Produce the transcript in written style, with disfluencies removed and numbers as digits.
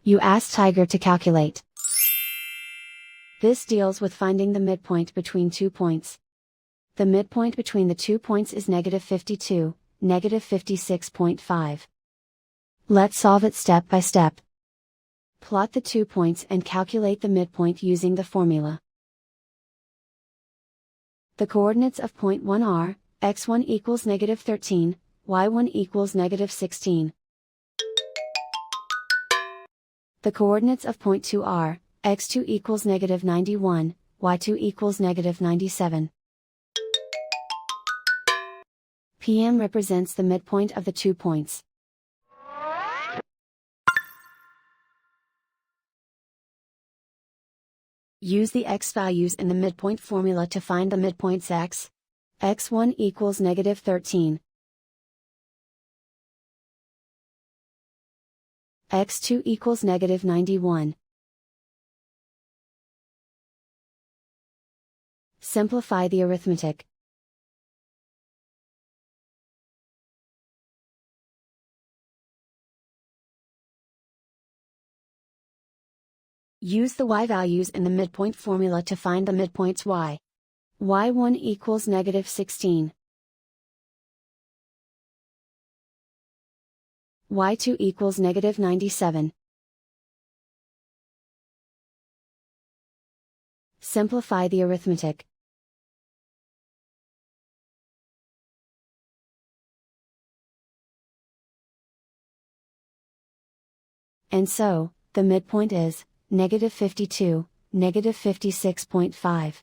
You ask Tiger to calculate. This deals with finding the midpoint between 2 points. The midpoint between the 2 points is -52, -56.5. Let's solve it step by step. Plot the 2 points and calculate the midpoint using the formula. The coordinates of point 1 are, x1 equals -13, y1 equals -16. The coordinates of point 2 are, x2 equals -91, y2 equals -97. PM represents the midpoint of the 2 points. Use the x values in the midpoint formula to find the midpoints x. x1 equals -13. x2 equals -91. Simplify the arithmetic. Use the y values in the midpoint formula to find the midpoints y. y1 equals -16. y2 equals -97. Simplify the arithmetic. And so, the midpoint is -52, -56.5.